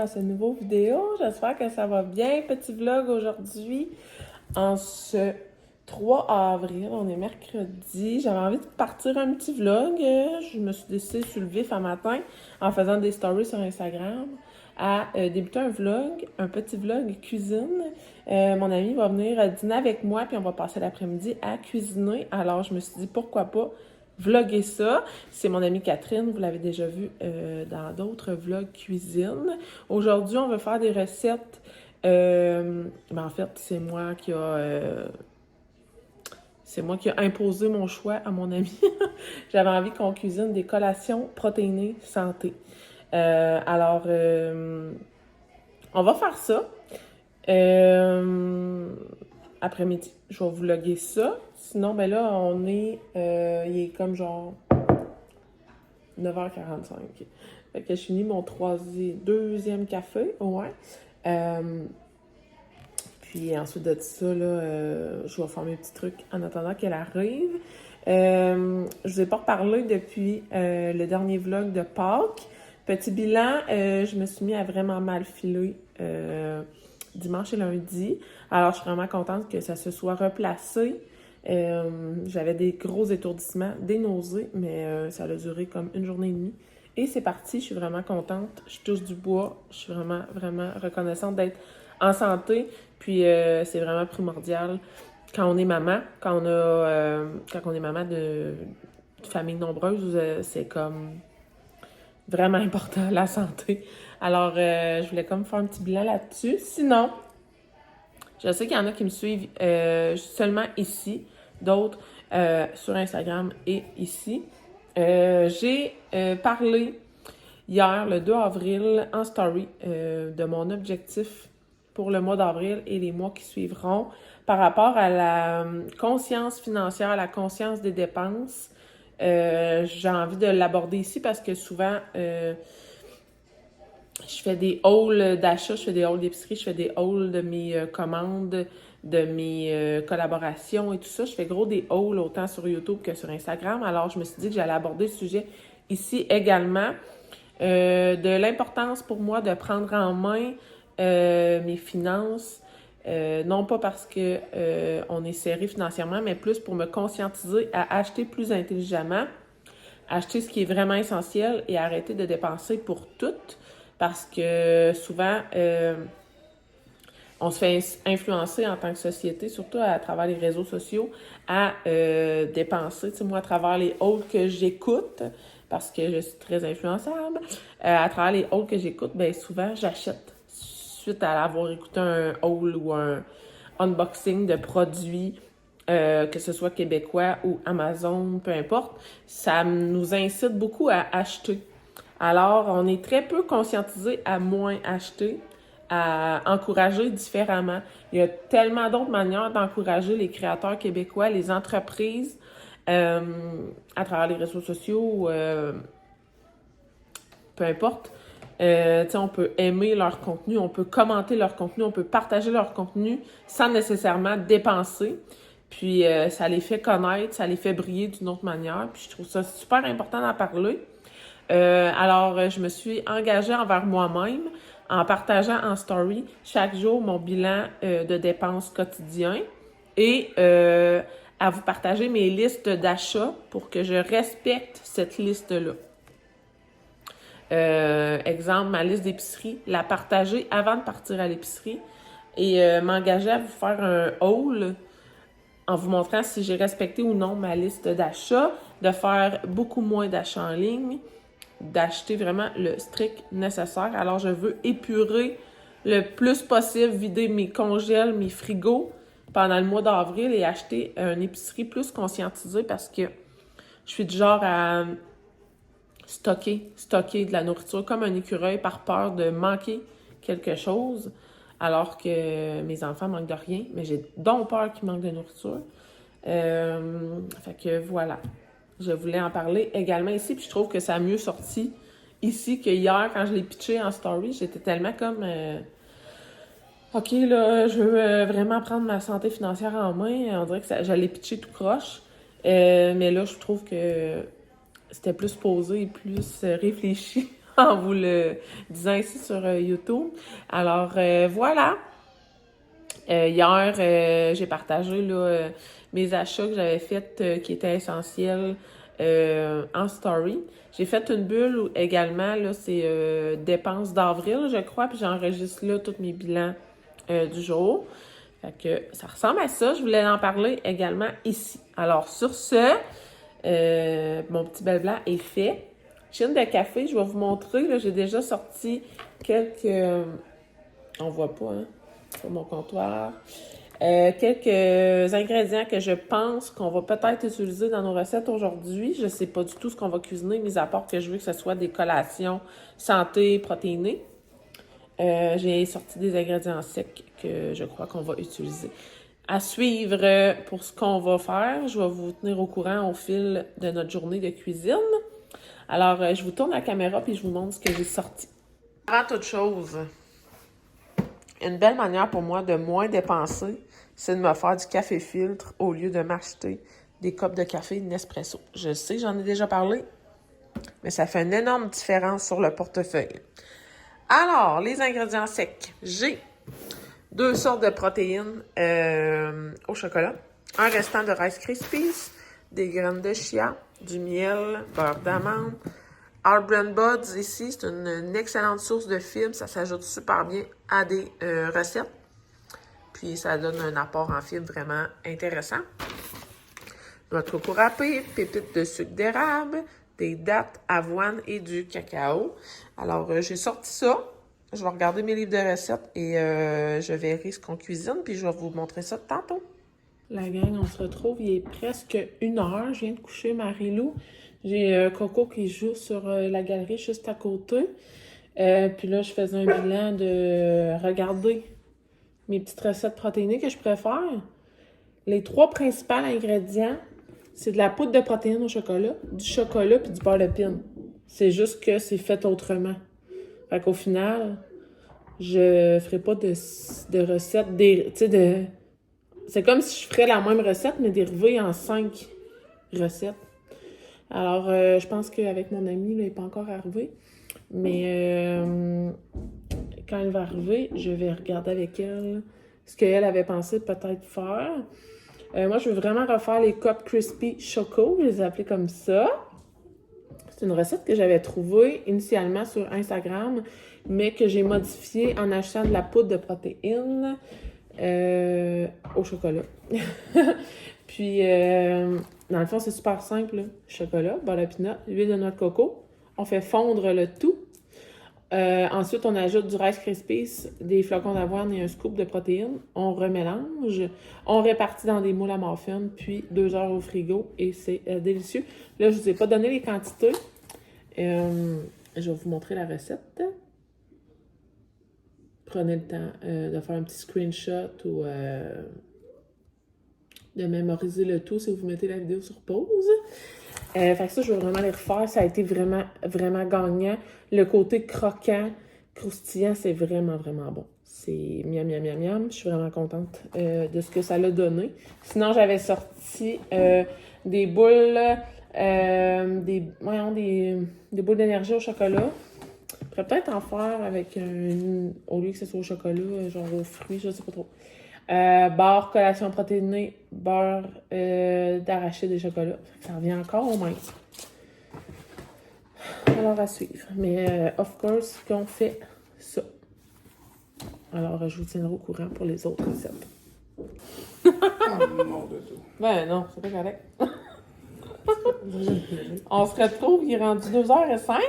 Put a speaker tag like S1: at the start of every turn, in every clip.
S1: ce nouveau vidéo. J'espère que ça va bien. Petit vlog aujourd'hui en ce 3 avril. On est mercredi. J'avais envie de partir un petit vlog. Je me suis décidée sur le vif un matin en faisant des stories sur Instagram à débuter un vlog, un petit vlog cuisine. Mon ami va venir dîner avec moi puis on va passer l'après-midi à cuisiner. Alors je me suis dit pourquoi pas vlogger ça. C'est mon amie Catherine, vous l'avez déjà vu dans d'autres vlogs cuisine. Aujourd'hui, on va faire des recettes. En fait, c'est moi qui a imposé mon choix à mon ami. J'avais envie qu'on cuisine des collations protéinées santé. On va faire ça. Après-midi, je vais vous vlogger ça. Sinon, ben là, il est comme genre 9h45. Fait que je finis mon deuxième café, ouais. Puis ensuite de ça, là, je vais faire mes petits trucs en attendant qu'elle arrive. Je vous ai pas reparlé depuis le dernier vlog de Pâques. Petit bilan, je me suis mis à vraiment mal filer dimanche et lundi. Alors, je suis vraiment contente que ça se soit replacé. J'avais des gros étourdissements, des nausées, mais ça a duré comme une journée et demie. Et c'est parti, je suis vraiment contente. Je touche du bois. Je suis vraiment, vraiment reconnaissante d'être en santé. Puis, c'est vraiment primordial quand on est maman. Quand on est maman de famille nombreuse, c'est comme vraiment important, la santé. Alors, je voulais comme faire un petit bilan là-dessus. Sinon, je sais qu'il y en a qui me suivent seulement ici, d'autres sur Instagram et ici. J'ai parlé hier, le 2 avril, en story, de mon objectif pour le mois d'avril et les mois qui suivront par rapport à la conscience financière, la conscience des dépenses. J'ai envie de l'aborder ici parce que souvent, je fais des hauls d'achat, je fais des hauls d'épicerie, je fais des hauls de mes commandes, de mes collaborations et tout ça. Je fais gros des hauls autant sur YouTube que sur Instagram. Alors, je me suis dit que j'allais aborder le sujet ici également. De l'importance pour moi de prendre en main mes finances. Non pas parce que on est serré financièrement, mais plus pour me conscientiser à acheter plus intelligemment, acheter ce qui est vraiment essentiel et arrêter de dépenser pour tout. Parce que souvent, on se fait influencer en tant que société, surtout à travers les réseaux sociaux, à dépenser. Tu sais, moi, à travers les hauls que j'écoute, parce que je suis très influençable, à travers les hauls que j'écoute, bien souvent, j'achète. Suite à avoir écouté un haul ou un unboxing de produits, que ce soit québécois ou Amazon, peu importe, ça nous incite beaucoup à acheter. Alors, on est très peu conscientisé à moins acheter, à encourager différemment. Il y a tellement d'autres manières d'encourager les créateurs québécois, les entreprises, à travers les réseaux sociaux, peu importe. On peut aimer leur contenu, on peut commenter leur contenu, on peut partager leur contenu sans nécessairement dépenser. Puis, ça les fait connaître, ça les fait briller d'une autre manière. Puis, je trouve ça super important d'en parler. Alors, je me suis engagée envers moi-même en partageant en story chaque jour mon bilan de dépenses quotidien et à vous partager mes listes d'achats pour que je respecte cette liste-là. Exemple, ma liste d'épicerie, la partager avant de partir à l'épicerie et m'engager à vous faire un haul en vous montrant si j'ai respecté ou non ma liste d'achats, de faire beaucoup moins d'achats en ligne, d'acheter vraiment le strict nécessaire. Alors, je veux épurer le plus possible, vider mes congèles, mes frigos pendant le mois d'avril et acheter une épicerie plus conscientisée parce que je suis du genre à stocker de la nourriture comme un écureuil par peur de manquer quelque chose alors que mes enfants manquent de rien, mais j'ai donc peur qu'ils manquent de nourriture. Fait que voilà. Je voulais en parler également ici, puis je trouve que ça a mieux sorti ici que hier, quand je l'ai pitché en story. J'étais tellement comme... OK, là, je veux vraiment prendre ma santé financière en main. On dirait que je l'ai pitché tout croche. Mais là, je trouve que c'était plus posé et plus réfléchi en vous le disant ici sur YouTube. Alors, voilà. Hier, j'ai partagé là, mes achats que j'avais faits qui étaient essentiels en story. J'ai fait une bulle également, là, c'est dépenses d'avril, je crois, puis j'enregistre là tous mes bilans du jour. Fait que ça ressemble à ça. Je voulais en parler également ici. Alors, sur ce, mon petit bel blanc est fait. Chine de café, je vais vous montrer. Là, j'ai déjà sorti quelques... on voit pas, hein, sur mon comptoir. Quelques ingrédients que je pense qu'on va peut-être utiliser dans nos recettes aujourd'hui. Je sais pas du tout ce qu'on va cuisiner, mis à part que je veux que ce soit des collations santé, protéinées. J'ai sorti des ingrédients secs que je crois qu'on va utiliser. À suivre pour ce qu'on va faire, je vais vous tenir au courant au fil de notre journée de cuisine. Alors, je vous tourne la caméra puis je vous montre ce que j'ai sorti. Avant toute chose, une belle manière pour moi de moins dépenser, c'est de me faire du café filtre au lieu de m'acheter des copes de café Nespresso. Je sais, j'en ai déjà parlé, mais ça fait une énorme différence sur le portefeuille. Alors, les ingrédients secs. J'ai 2 sortes de protéines au chocolat, un restant de Rice Krispies, des graines de chia, du miel, beurre d'amande. Our Brand Buds, ici, c'est une excellente source de fibres. Ça s'ajoute super bien à des recettes. Puis, ça donne un apport en fibres vraiment intéressant. Noix de coco râpée, pépites de sucre d'érable, des dattes, avoine et du cacao. Alors, j'ai sorti ça. Je vais regarder mes livres de recettes et je verrai ce qu'on cuisine. Puis, je vais vous montrer ça tantôt. La gang, on se retrouve. Il est presque 1h. Je viens de coucher Marie-Lou. J'ai Coco qui joue sur la galerie juste à côté. Puis là, je faisais un bilan de regarder mes petites recettes protéinées que je préfère. Les 3 principaux ingrédients, c'est de la poudre de protéines au chocolat, du chocolat puis du beurre de pin. C'est juste que c'est fait autrement. Fait qu'au final, je ferai pas de recettes, c'est comme si je ferais la même recette, mais dérivée en 5 recettes. Alors, je pense qu'avec mon amie, là, il n'est pas encore arrivé. Mais quand elle va arriver, je vais regarder avec elle ce qu'elle avait pensé peut-être faire. Moi, je veux vraiment refaire les Cup Crispy Choco. Je les ai appelés comme ça. C'est une recette que j'avais trouvée initialement sur Instagram, mais que j'ai modifiée en achetant de la poudre de protéines au chocolat. Puis, dans le fond, c'est super simple. Là. Chocolat, beurre de pinot, huile de noix de coco. On fait fondre le tout. Ensuite, on ajoute du Rice Krispies, des flocons d'avoine et un scoop de protéines. On remélange. On répartit dans des moules à muffins, puis 2 heures au frigo et c'est délicieux. Là, je ne vous ai pas donné les quantités. Je vais vous montrer la recette. Prenez le temps de faire un petit screenshot ou de mémoriser le tout si vous mettez la vidéo sur pause. Fait que ça, je veux vraiment les refaire. Ça a été vraiment, vraiment gagnant. Le côté croquant, croustillant, c'est vraiment, vraiment bon. C'est miam, miam, miam, miam. Je suis vraiment contente de ce que ça l'a donné. Sinon, j'avais sorti des boules, des boules d'énergie au chocolat. Je pourrais peut-être en faire avec au lieu que ce soit au chocolat, genre aux fruits, je sais pas trop. Beurre, collation protéinée, beurre d'arachide et chocolat. Ça revient encore au même. Alors, à suivre. Mais, of course, qu'on fait ça. Alors, je vous tiendrai au courant pour les autres recettes. Ben non, c'est pas correct. On se retrouve, il est rendu 2h05.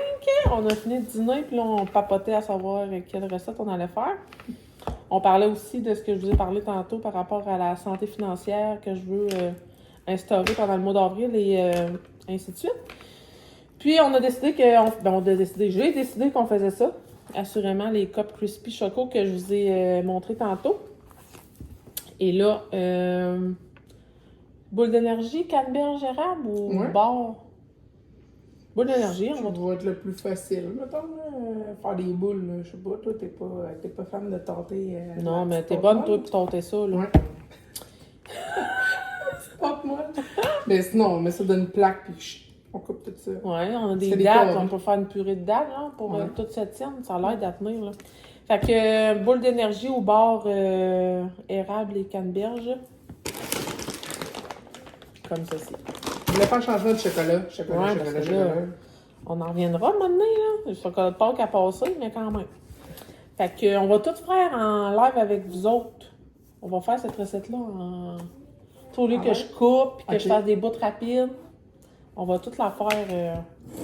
S1: On a fini de dîner, puis là, on papotait à savoir quelle recette on allait faire. On parlait aussi de ce que je vous ai parlé tantôt par rapport à la santé financière que je veux instaurer pendant le mois d'avril et ainsi de suite. Puis, on a décidé j'ai décidé qu'on faisait ça. Assurément, les Cup Crispy Choco que je vous ai montré tantôt. Et là, boule d'énergie, canneberge érable ou bar? Boule d'énergie,
S2: on va être le plus facile. Mettons, faire des boules, là. Je sais pas, toi, t'es pas fan de tenter.
S1: Non, mais t'es bonne, toi, pour tenter ça, là.
S2: Ouais. C'est pas moi. Mais sinon, on met ça dans une plaque, puis On coupe tout ça.
S1: Ouais, on a des
S2: C'est des
S1: dattes,
S2: cordes.
S1: on peut faire une purée de dattes là, pour
S2: Ouais.
S1: toute cette tienne. Ça a l'air d'à tenir. Là. Fait que boule d'énergie au bord érable et canneberge. Comme ceci.
S2: Je voulais faire changement de chocolat. Chocolat,
S1: Ouais,
S2: chocolat,
S1: parce que
S2: chocolat.
S1: là, on en reviendra maintenant, là. Le chocolat de Pâques à passer, mais quand même. Fait que on va tout faire en live avec vous autres. On va faire cette recette-là en... Au lieu
S2: Ah
S1: que
S2: ouais?
S1: je coupe et que
S2: Ok.
S1: je fasse des bouts rapides, on va tout la faire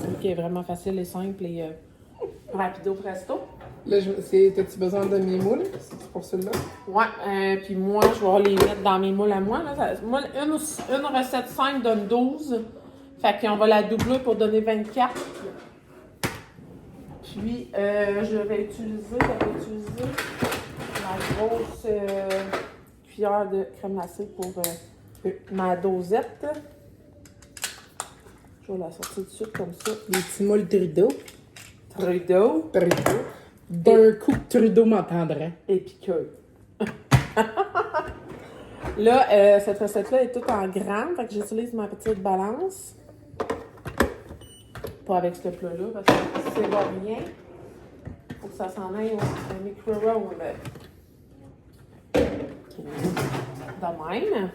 S1: celui qui est vraiment facile et simple et rapido presto.
S2: Là, t'as-tu besoin de mes moules? C'est pour celui-là?
S1: Ouais, puis moi, je vais les mettre dans mes moules à moi. Là. Moi, une recette simple donne 12. Fait qu'on va la doubler pour donner 24. Puis, j'avais utilisé ma grosse cuillère de crème glacée pour ma dosette. Je vais la sortir tout de suite comme ça.
S2: Des petits moules Trudeau.
S1: Trudeau
S2: Trudeau. D'un coup, Trudeau m'entendrait.
S1: et piqueux. Là, cette recette-là est toute en grammes, fait que j'utilise ma petite balance. Pas avec ce plat-là, parce que si c'est pas rien, faut que ça s'en aille au micro-roll. De même.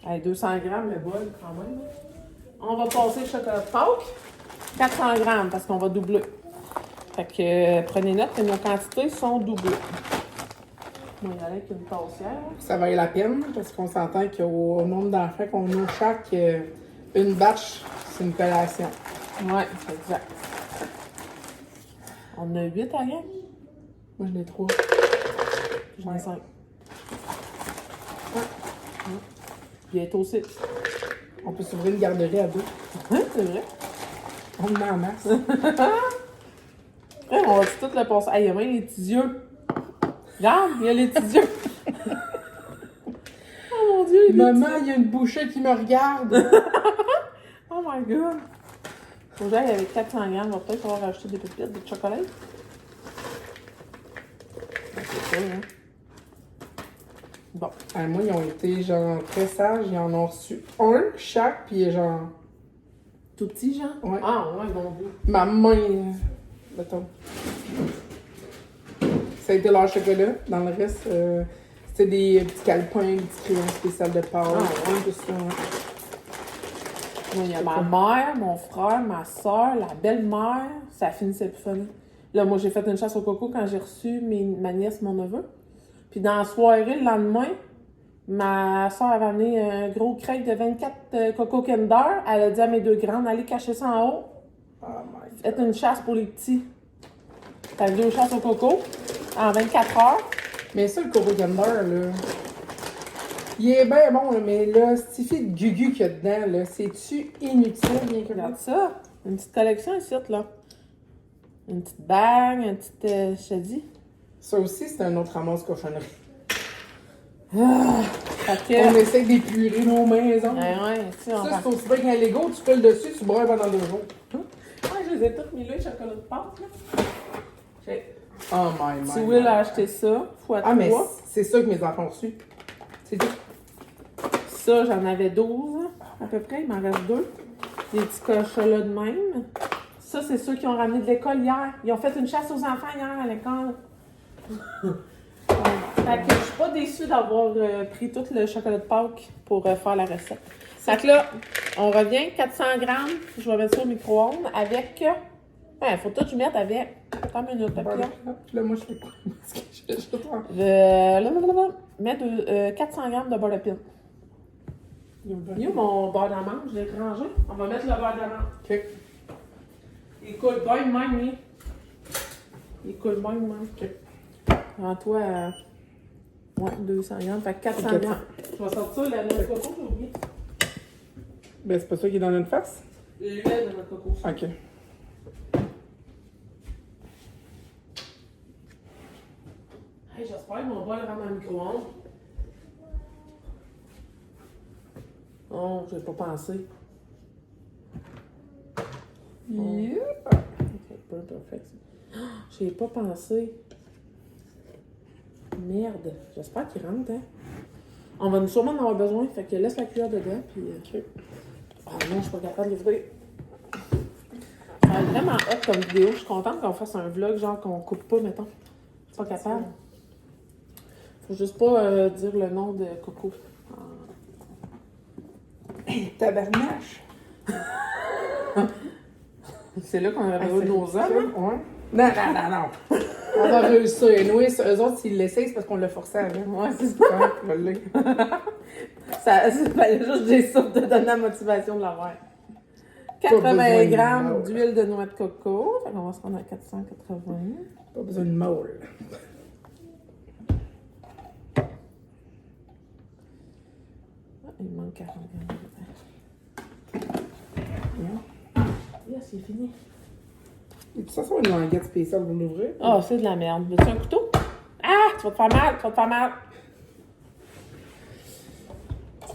S1: Allez, 200 grammes le bol, quand même. On va passer le chocolat de Pâques. 400 grammes, parce qu'on va doubler. Fait que prenez note que nos quantités sont doublées. On va y aller avec une tassière.
S2: Ça vaut la peine parce qu'on s'entend qu'au nombre d'enfants qu'on a chaque, une batch, c'est une collation.
S1: Ouais, c'est exact. On a 8 à rien.
S2: Moi, j'en ai 3.
S1: J'en ai 5. Bientôt 6.
S2: On peut s'ouvrir une garderie à 2.
S1: Hein, c'est vrai.
S2: On en a en masse.
S1: Après, on va tout le passer. Ah, il y a même les petits yeux. Regarde, il y a les petits yeux. Oh mon Dieu, il y a des
S2: Maman, il y a une bouchée qui me regarde.
S1: Oh my god! Faut que j'aille avec 400 grammes. On va peut-être pouvoir rajouter des pépites de chocolat. C'est ça, hein? Bon.
S2: Ah, moi, ils ont été genre très sages. Ils en ont reçu un chaque, puis genre.
S1: Tout petit, genre?
S2: Ouais.
S1: Ah, ouais, bon goût.
S2: Ma main. Mettons. Ça a été leur chocolat. Dans le reste, c'était des petits calepins, des petits crayons spéciaux de Pâques.
S1: Ah, ouais.
S2: Tout ça.
S1: Moi, il y a ma mère, mon frère, ma soeur, la belle-mère. Ça finissait plus funny. Là, moi, j'ai fait une chasse au coco quand j'ai reçu ma nièce, mon neveu. Puis dans la soirée, le lendemain, ma soeur avait amené un gros crate de 24 Coco Kinder. Elle a dit à mes 2 grandes, allez cacher ça en haut.
S2: Oh my god.
S1: Faites une chasse pour les petits. Fait 2 chasses au coco en 24 heures.
S2: Mais ça, le Coco Gander, là. Il est bien bon, là, mais là, ce petit de gugu qu'il y a dedans, là, c'est-tu inutile, bien que
S1: Regarde ça. Une petite collection ici, là. Une petite bague, une petite... je te dis.
S2: Ça aussi, c'est un autre ramasse cochonnerie.
S1: Fait
S2: On
S1: que...
S2: essaie d'épurer nos maisons.
S1: Ouais, tu sais, on
S2: Ça,
S1: va...
S2: c'est aussi bien qu'un Lego, tu peux le dessus, tu broies pendant 2 jours.
S1: Ouais, je les ai toutes mis là, les chocolats de pâte, là. J'ai...
S2: Oh my
S1: Si Will a acheté ça, fois 3.
S2: Ah, mais c'est ça que mes enfants ont reçu. C'est tout.
S1: Ça, j'en avais 12, à peu près. Il m'en reste 2. Des petits chocolats de même. Ça, c'est ceux qui ont ramené de l'école hier. Ils ont fait une chasse aux enfants hier à l'école. Fait que je suis pas déçue d'avoir pris tout le chocolat de Pâques pour faire la recette. Fait que là, on revient, 400 grammes. Je vais mettre ça au micro-ondes avec... Ouais, faut tout que je mette avec... Attends une minute, papillon.
S2: Là, moi, je fais pas. Parce que je fais pas.
S1: Mets 400 grammes de beurre de pin. Mieux mon beurre d'amande, je l'ai rangé. On va mettre le beurre d'amande.
S2: Ok.
S1: Il coule bien de même, lui. Il coule bien de même.
S2: Ok.
S1: Rends-toi à... Ouais, 200 grammes. Fait que 400
S2: 400.
S1: grammes. Je vais sortir la noix de coco, j'ai oublié.
S2: Ben, c'est pas ça qui est dans notre face?
S1: L'huile de noix de coco.
S2: Ok.
S1: Hey, j'espère que mon bol rentre dans le micro-ondes. Oh, j'ai pas pensé.
S2: Yeah.
S1: Ok, pas perfect. J'ai pas pensé. Merde. J'espère qu'il rentre, hein. On va sûrement en avoir besoin, fait que laisse la cuillère dedans, puis... Ah non, je suis pas capable de l'ouvrir. Ça va être vraiment hot comme vidéo. Je suis contente qu'on fasse un vlog, genre qu'on coupe pas, mettons. Je suis pas capable. Faut juste pas dire le nom de Coco.
S2: Tabarnache!
S1: C'est là qu'on avait eu nos hommes.
S2: Ouais. Non, non, non, non. On va réussir. Anyway, eux autres, s'ils l'essayent, c'est parce qu'on l'a forcé avant.
S1: Ouais, c'est ça.
S2: Ouais,
S1: Ça fallait juste des soupes de donner la motivation de l'avoir.
S2: Pas
S1: 80
S2: besoin de
S1: grammes
S2: moule.
S1: d'huile de noix de coco. Fait qu'on va se rendre à 480.
S2: Pas besoin de moule.
S1: Ah, il manque 40 grammes. Yes, c'est fini.
S2: Et puis ça, c'est une languette spéciale pour l'ouvrir.
S1: Ah, c'est de la merde. Veux-tu un couteau? Ah, tu vas te faire mal, tu vas te faire mal.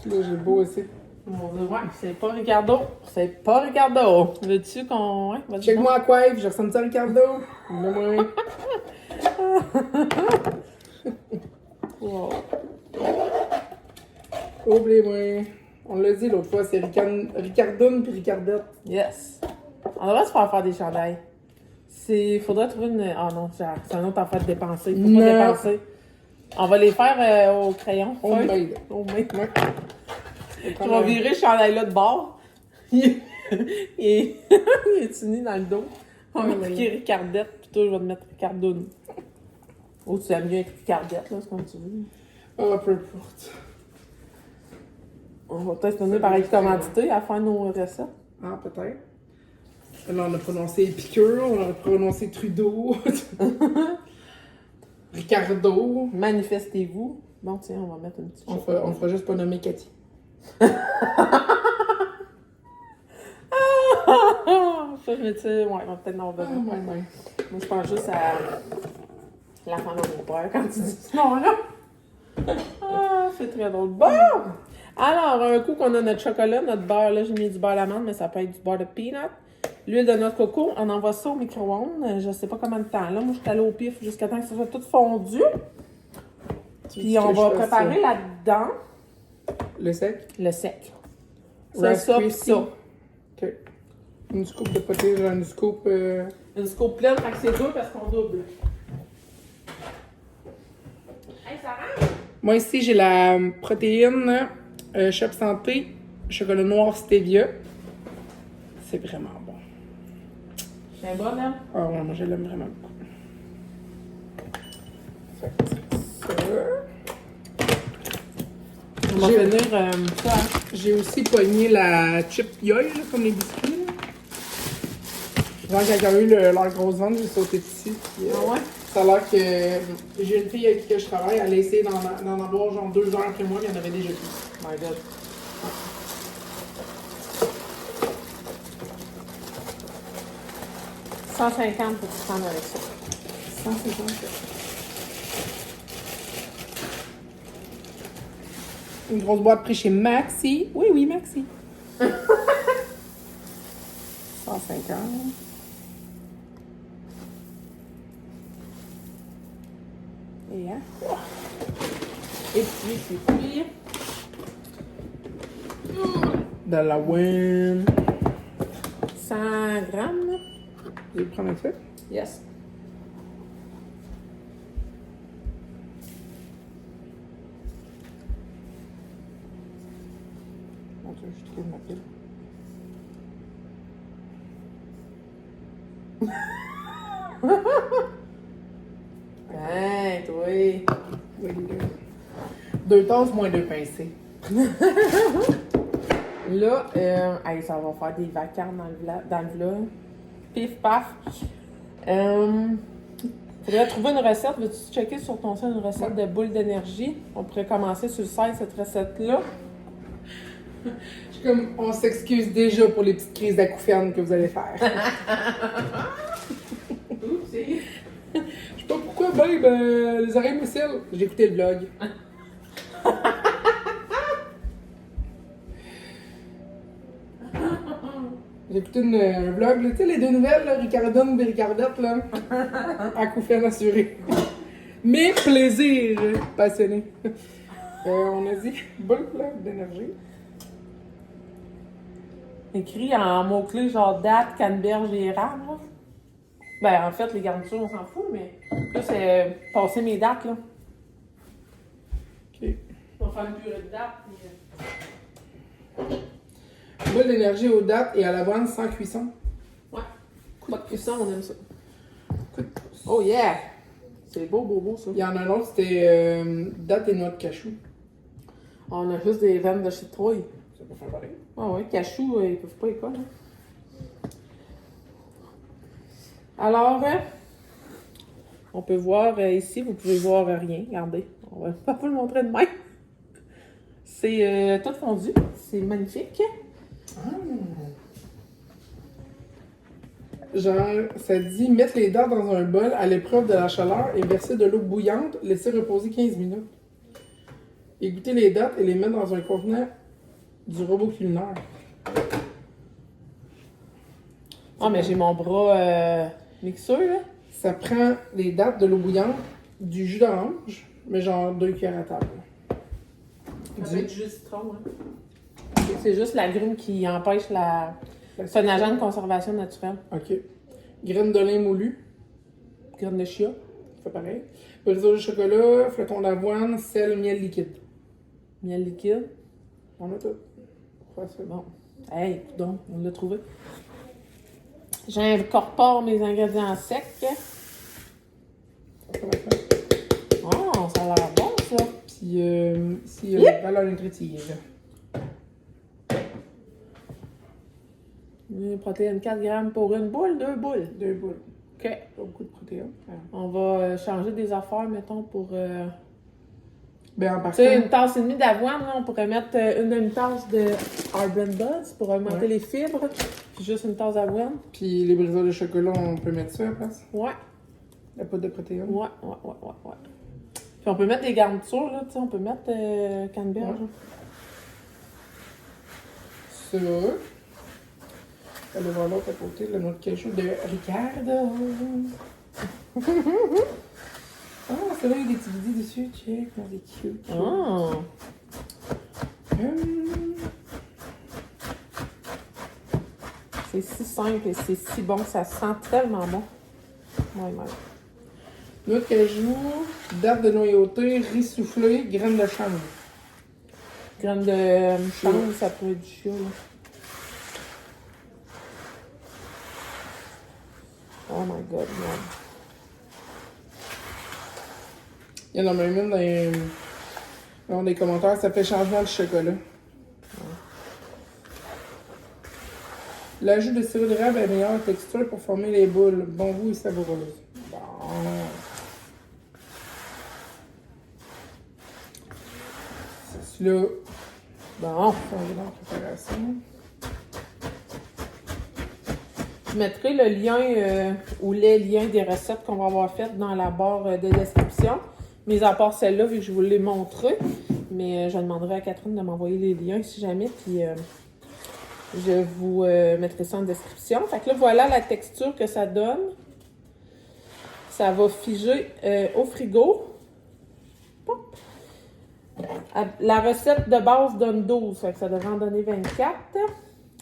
S2: Là, j'ai beau aussi.
S1: Mon Dieu, ouais, c'est pas Ricardo. C'est pas Ricardo. Veux-tu qu'on... Ouais, vas-y.
S2: Check-moi à Quave, je ressemble à Ricardo. Dis-moi.
S1: Wow.
S2: Oubliez-moi. On l'a dit l'autre fois, c'est Ricardoune puis Ricardette.
S1: Yes. On devrait se faire des chandails. Faudrait trouver une... Ah non, c'est un autre affaire de dépenser. Faut
S2: Non.
S1: pas dépenser. On va les faire au crayon.
S2: Homemade.
S1: Homemade.
S2: Ouais.
S1: Je vais virer ce chandail-là de bord. Il est uni dans le dos. On va mettre Ricardette, puis toi, je vais te mettre Ricardoune. Ou tu aimes bien être Ricardette, là, c'est comme tu veux.
S2: Ah, peu importe.
S1: On va peut-être se donner par être commandité à faire nos recettes.
S2: Ah, peut-être. Là, on a prononcé Épicure, on a prononcé Trudeau. Ricardo.
S1: Manifestez-vous. Bon, tiens, on va mettre une petite
S2: On fera juste pas nommer Cathy.
S1: Ça, je me dis, ouais, on va peut-être en avoir besoin.
S2: Ouais.
S1: Moi, je pense juste à la femme de mon père quand tu dis ce nom-là. Ah, c'est très drôle. Bon! Alors, un coup qu'on a notre chocolat, notre beurre, là, j'ai mis du beurre d'amande, mais ça peut être du beurre de peanut. L'huile de noix de coco, on envoie ça au micro-ondes. Je sais pas combien de temps. Là, moi, je suis allée au pif jusqu'à temps que ça soit tout fondu. Puis, on va préparer là-dedans
S2: Le sec?
S1: le sec. C'est
S2: Rice
S1: ça, puis
S2: Krispies.
S1: ça.
S2: OK. Une scoop de potage, une scoop...
S1: Une scoop pleine, fait que c'est deux parce qu'on double. Hey, ça rentre?
S2: Moi, ici, j'ai la protéine Shop Santé, chocolat noir stevia. C'est vraiment bon.
S1: C'est bonne, hein?
S2: Ah ouais, moi, je l'aime vraiment beaucoup. Fait que ça.
S1: On va finir ça. Hein?
S2: J'ai aussi pogné la chip yoy, là, comme les biscuits. Là. Genre, quand il y a eu leur grosse vente, j'ai sauté dessus. Puis,
S1: Ah ouais?
S2: ça a l'air que j'ai une fille avec qui je travaille, elle a essayé d'en avoir genre 2 heures après moi, puis il y en avait déjà plus.
S1: My God. « 150 pour te prendre avec ça.
S2: 150. Une grosse boîte prise chez Maxi. Oui, oui, Maxi. 150. Et hein?
S1: Et puis.
S2: De la win.
S1: 100 grammes.
S2: Je vais prendre un truc.
S1: Yes.
S2: Mon Dieu, je trouve ma pile.
S1: Hey, toi.
S2: Oui, là. 2 tasses moins 2 pincées.
S1: Là, hey, ça va faire des vacarmes dans le vlog. Pif paf. Faudrait trouver une recette. Veux-tu checker sur ton site une recette de boules d'énergie? On pourrait commencer sur le site, cette recette-là.
S2: Je suis comme, on s'excuse déjà pour les petites crises d'acouphènes que vous allez faire.
S1: Oups,
S2: Je sais pas pourquoi, babe, les oreilles mousselles. J'ai écouté le vlog. J'ai écouté un vlog, là, tu sais, les 2 nouvelles, là, Ricardoune et Ricardette, là. Acouphènes assurés. Mais plaisir passionné. On a dit boule pleine d'énergie.
S1: Écrit en mots-clés genre date, canneberge et érable. Là. Ben, en fait, les garnitures, on s'en fout, mais là, c'est passer mes dates, là.
S2: OK.
S1: On va faire une purée de dates, puis...
S2: Boule d'énergie aux dattes et à l'avoine sans cuisson.
S1: Ouais. Pas de cuisson, on aime ça.
S2: Coup de pouce.
S1: Oh yeah! C'est beau, beau, beau, ça.
S2: Il y en a un autre, c'était dattes et noix de cachou.
S1: On a juste des veines de citrouille.
S2: Ça peut faire pareil.
S1: Ah ouais, cachou, ils peuvent pas y coller. Alors, on peut voir ici, vous pouvez voir rien. Regardez, on va pas vous le montrer de même. C'est tout fondu, c'est magnifique.
S2: Genre, ça dit mettre les dattes dans un bol à l'épreuve de la chaleur et verser de l'eau bouillante, laisser reposer 15 minutes. Égoutter les dattes et les mettre dans un contenant du robot culinaire.
S1: Ah, mais j'ai mon bras mixeur, là.
S2: Ça prend les dattes, de l'eau bouillante, du jus d'orange, mais genre 2 cuillères à table.
S1: Ça peut être du jus de citron, hein. C'est juste l'agrume qui empêche la... C'est un agent de conservation naturelle.
S2: OK. Graines de lin moulu,
S1: Graine de chia.
S2: fait pareil. Brisure de chocolat, flocons d'avoine, sel, miel liquide.
S1: Miel liquide.
S2: On a tout. Facile.
S1: Bon. Hey, donc, on l'a trouvé. J'incorpore mes ingrédients secs. Oh, ça a l'air bon, ça.
S2: Puis ici, il y a la valeur nutritive.
S1: Protéines 4 grammes pour une boule, 2 boules.
S2: 2 boules.
S1: OK.
S2: Pas beaucoup de protéines.
S1: On va changer des affaires, mettons, pour...
S2: Ben, en
S1: Tu
S2: partant,
S1: sais, une tasse et demie d'avoine, là, on pourrait mettre une demi-tasse de Arbon Buzz pour augmenter
S2: Ouais.
S1: les fibres, puis juste une tasse d'avoine.
S2: puis les brisures de chocolat, on peut mettre ça à la place.
S1: Ouais,
S2: La poudre de protéines.
S1: ouais. Puis on peut mettre des garnitures, là, tu sais, on peut mettre canneberge.
S2: Ouais. Ça. Allez voir l'autre à côté, la noix de cachou de Ricardo. Ah, c'est là, il y a des petits bidis dessus. Check, on est cute.
S1: Ah! C'est si simple et c'est si bon, ça sent tellement bon. Ouais.
S2: Noix de cajou, date de noyauté, riz soufflé, graines de chanvre.
S1: Graines de chanvre, ça peut être du chia, là. Oh my god, man.
S2: Il y en a même dans les commentaires, ça fait changement de chocolat. L'ajout de sirop d'érable améliore la texture pour former les boules. Bon goût et savoureuse. Bon. C'est celui-là.
S1: Bon.
S2: C'est un grand préparation.
S1: Je mettrai le lien ou les liens des recettes qu'on va avoir faites dans la barre de description. Mis à part celle-là, vu que je vous l'ai montré. Mais je demanderai à Catherine de m'envoyer les liens si jamais. Puis je vous mettrai ça en description. Fait que là, voilà la texture que ça donne. Ça va figer au frigo. Pop. La recette de base donne 12. Fait que ça devrait en donner 24.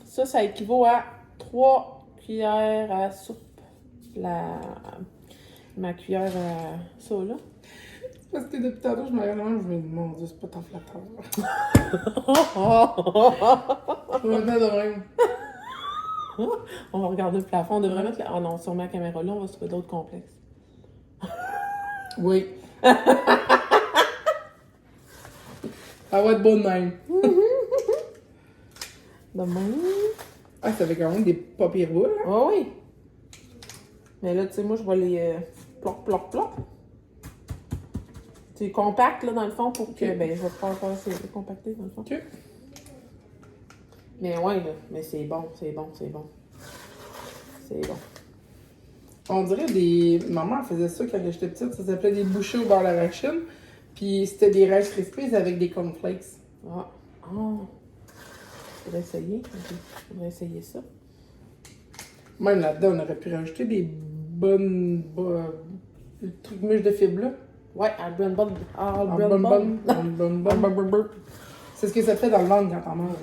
S1: Ça équivaut à 3 cuillères à soupe. Ma cuillère à ça, là.
S2: Parce que depuis tantôt, je me regarde, je me dis, mon Dieu, c'est pas tant flatteur. Je vais le mettre de même.
S1: On va regarder le plafond. On devrait mettre... Oh non, sur ma caméra, là, on va se trouver d'autres complexes.
S2: Oui. Ça va être beau de même.
S1: De même.
S2: Ah, ça fait quand même des pas pires boules, hein?
S1: Oh oui. Mais là, tu sais, moi, je vais les ploc. C'est compact, là, dans le fond, pour que... Ben, je vais faire c'est compacté, dans le fond.
S2: OK.
S1: Mais ouais, là. Mais c'est bon. C'est bon.
S2: On dirait des... Maman faisait ça quand j'étais petite, ça s'appelait des bouchées au beurre d'arachide. Puis c'était des Rice Krispies avec des cornflakes.
S1: Ah. Oh. Faudrait essayer. Faudrait essayer ça.
S2: Même là-dedans, on aurait pu rajouter des bonnes... le truc mûche de fibres là.
S1: Ouais, Albron
S2: C'est ce que ça fait dans le ventre quand t'en manges.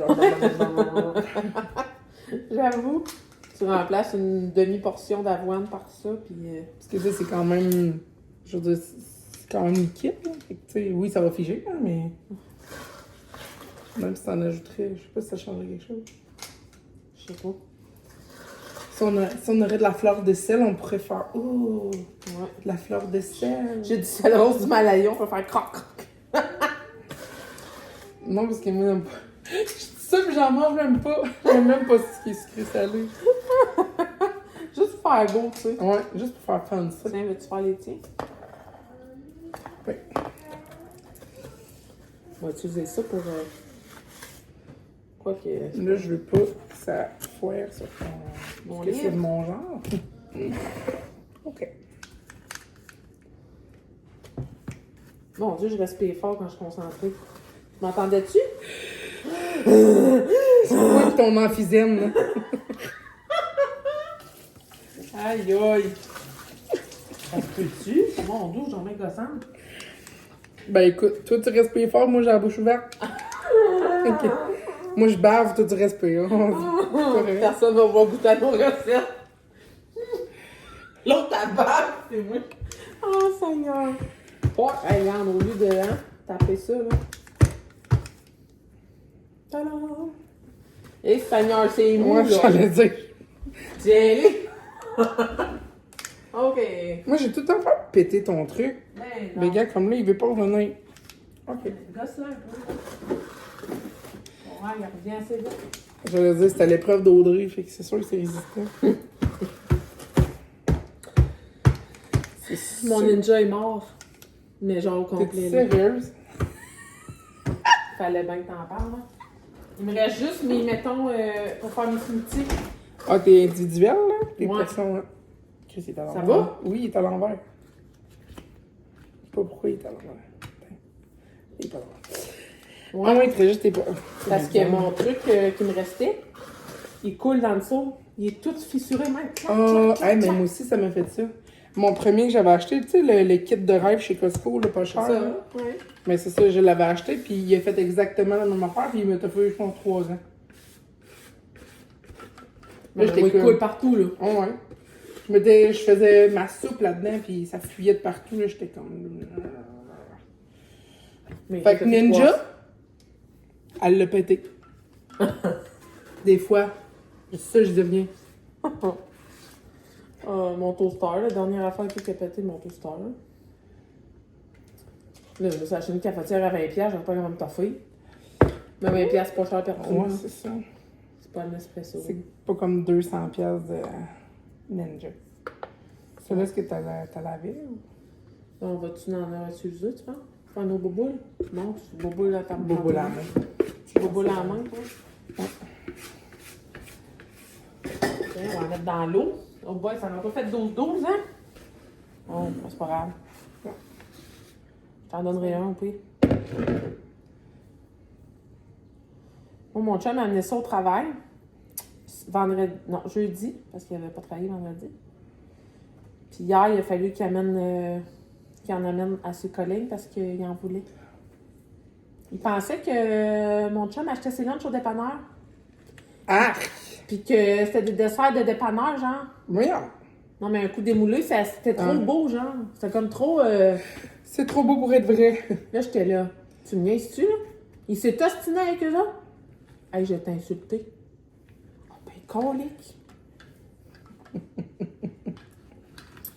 S1: J'avoue. Tu remplaces une demi-portion d'avoine par ça, puis...
S2: Parce que ça, c'est quand même... Je veux dire, c'est quand même liquide, là. Fait que, tu sais, oui, ça va figer, hein, mais... Même si t'en ajouterais, je sais pas si ça changerait quelque chose.
S1: Je sais pas.
S2: Si on aurait de la fleur de sel, on pourrait faire... Oh!
S1: Ouais.
S2: De la fleur de sel.
S1: J'ai du sel rose du Malayon, on peut faire croc-croc.
S2: Non, parce que moi, j'aime pas... Je dis ça, mais j'en mange même pas. J'aime même pas ce qui est sucré salé.
S1: Juste pour faire beau, tu sais.
S2: Ouais, juste pour faire fancy.
S1: Tiens, veux-tu faire les tiens?
S2: Oui.
S1: On va utiliser ça pour... Quoi que...
S2: Là, je veux pas que ça foire sur ton...
S1: Mon
S2: Parce que c'est
S1: livre.
S2: mon genre. OK.
S1: Mon Dieu, je respire fort quand je suis concentrée. M'entendais-tu?
S2: C'est quoi ton emphysème, là?
S1: Aïe, aïe! Ça se peut-tu? Mon Dieu, j'en mets gossante.
S2: Ben écoute, toi tu respires fort, moi j'ai la bouche ouverte. OK. Moi je bave, toi tu respires. Correct.
S1: Personne va voir goûter à nos recettes. L'autre, elle bave, c'est moi. Oh, Seigneur! Oh, hey, regarde, au lieu de taper ça, là. Tadam! Et Seigneur, c'est mou,
S2: Moi
S1: là.
S2: j'allais dire.
S1: Tiens-les! OK.
S2: Moi j'ai tout le temps fait péter ton truc.
S1: Ben,
S2: Le gars comme là, il veut pas revenir. OK.
S1: Gosse-là un peu. Ouais, il revient assez vite.
S2: J'allais dire, c'était l'épreuve d'Audrey, fait que c'est sûr que c'est résistant. C'est
S1: Mon
S2: sûr.
S1: ninja est mort. Mais genre au
S2: T'es
S1: complet. là.
S2: sérieuse?
S1: Fallait bien que t'en parles. Là. Il me reste juste mes, mettons, pour faire mes smoothies.
S2: Ah, t'es individuel, là? Tes
S1: Ouais.
S2: portions, là? Chris, il est à l'envers.
S1: Ça va?
S2: Oui, il est à l'envers. Je sais pas pourquoi il est à l'envers. Attends. Il est à l'envers.
S1: Ouais.
S2: Ah oui, très juste tes pas.
S1: Parce que mon truc qui me restait, il coule dans le seau. Il est tout fissuré, même. Clac,
S2: Ah,
S1: clac, clac,
S2: hey, mais
S1: clac.
S2: moi aussi, ça m'a fait ça. Mon premier que j'avais acheté, tu sais, le kit de rêve chez Costco, là, pas cher.
S1: Ça,
S2: là.
S1: ouais.
S2: Mais c'est ça, je l'avais acheté, puis il a fait exactement la même affaire, puis il m'a fait, je pense, 3 ans.
S1: Mais
S2: j'étais
S1: il
S2: comme-
S1: coule partout, là.
S2: Oh, ouais. Je faisais ma soupe là-dedans, puis ça fuyait de partout, là, j'étais comme...
S1: Mais
S2: Fait que
S1: ça fait
S2: Ninja, elle l'a pété. Des fois. Ça, je deviens.
S1: Mon toaster, la dernière affaire qui a pété, mon toaster. Là, je me suis acheté une cafetière à 20$, j'aurais pas comment me toffer. Mais 20$, c'est pas cher partout.
S2: Ouais,
S1: là.
S2: c'est ça.
S1: C'est pas un espresso.
S2: C'est pas comme 200$ de Ninja. Ça, là, est-ce que t'as lavé ou?
S1: On va-tu en utiliser, tu penses? Faire nos bouboules? Non, tu bouboules à ta main.
S2: Bobo la main.
S1: Tu bouboules à la main, toi?
S2: Ouais.
S1: Tiens, on va la mettre dans l'eau. Oh boy, ça m'a pas fait 12-12, hein? Oh, c'est pas grave. Je t'en donnerai un, au pire. Moi, mon chum m'a amené ça au travail. Vendredi, non, jeudi, parce qu'il n'avait pas travaillé vendredi. Puis hier, il a fallu qu'il en amène à ses collègues parce qu'il en voulait. Il pensait que mon chum achetait ses lunchs au dépanneur.
S2: Ah!
S1: Puis que c'était des desserts de dépanneur, genre.
S2: Voyons.
S1: Non, mais un coup démoulé, c'était trop beau, genre. C'était comme trop...
S2: C'est trop beau pour être vrai.
S1: Là, j'étais là. Tu me niaises-tu, là? Il s'est ostiné avec eux autres? Hey, je t'ai insulté. Oh, ben, colique.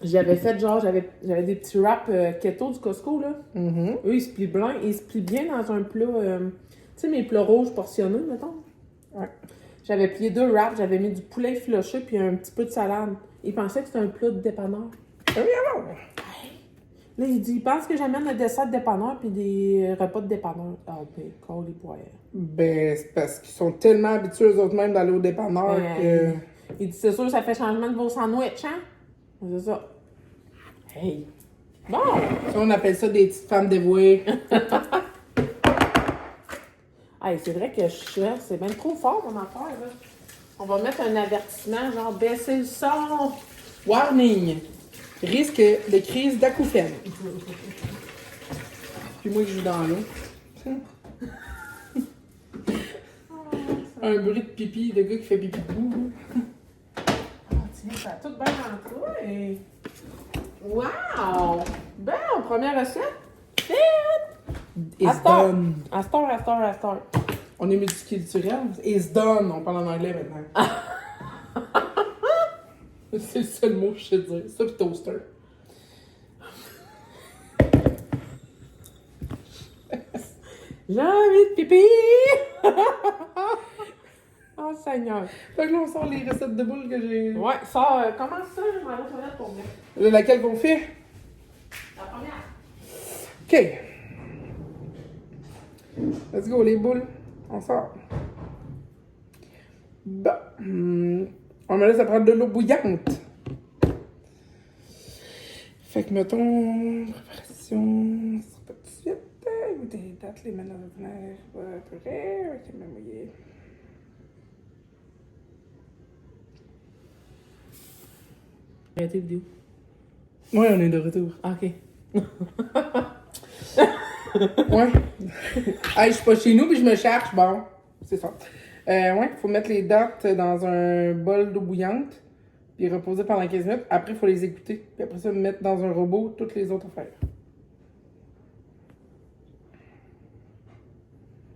S1: J'avais fait, genre, j'avais des petits wraps keto du Costco, là.
S2: Mm-hmm.
S1: Eux, ils se plient blanc. Ils se plient bien dans un plat... tu sais, mes plats rouges portionnés, mettons.
S2: Ouais.
S1: J'avais plié 2 wraps. J'avais mis du poulet effiloché puis un petit peu de salade. Ils pensaient que c'était un plat de dépanneur.
S2: Voyons.
S1: Là, il pense que j'amène le dessert de dépanneur puis des repas de dépanneur. Ah, ben, les bois.
S2: Ben, c'est parce qu'ils sont tellement habitués eux autres mêmes d'aller au dépanneur que...
S1: Il dit, c'est sûr, ça fait changement de vos sandwichs, hein? C'est ça. Hey! Bon!
S2: Ça, on appelle ça des petites femmes dévouées.
S1: Hey, c'est vrai que c'est bien trop fort, mon affaire, là. On va mettre un avertissement, genre, baisser le son.
S2: Warning! Risque de crise d'acouphène. Puis moi qui joue dans l'eau. Un bruit de pipi, de gars qui fait pipi debout.
S1: Tiens, ça a tout bien rentré. Wow! Ben, première recette.
S2: It's done.
S1: À Astor.
S2: On est multiculturel. It's done. On parle en anglais maintenant. C'est le seul mot que je sais dire. Ça pis toaster.
S1: J'ai envie de pipi! Oh Seigneur!
S2: Fait que là, on sort les recettes de boules que j'ai.
S1: Ouais, ça, comment ça? Je m'en vais toilette pour venir.
S2: Laquelle qu'on fait?
S1: La première.
S2: OK. Let's go, les boules. On sort. Bon. On me laisse à prendre de l'eau bouillante. Fait que, mettons, préparation. C'est pas tout de suite. Goûter les dates, les mettre dans le vinaigre. Purée, avec les mains mouillées.
S1: Arrêtez vidéo.
S2: Ouais, on est de retour.
S1: OK.
S2: Ouais. Hey, je suis pas chez nous, puis je me cherche. Bon, c'est ça. Ouais, il faut mettre les dates dans un bol d'eau bouillante, puis reposer pendant 15 minutes. Après, il faut les égoutter. Puis après ça, mettre dans un robot toutes les autres affaires.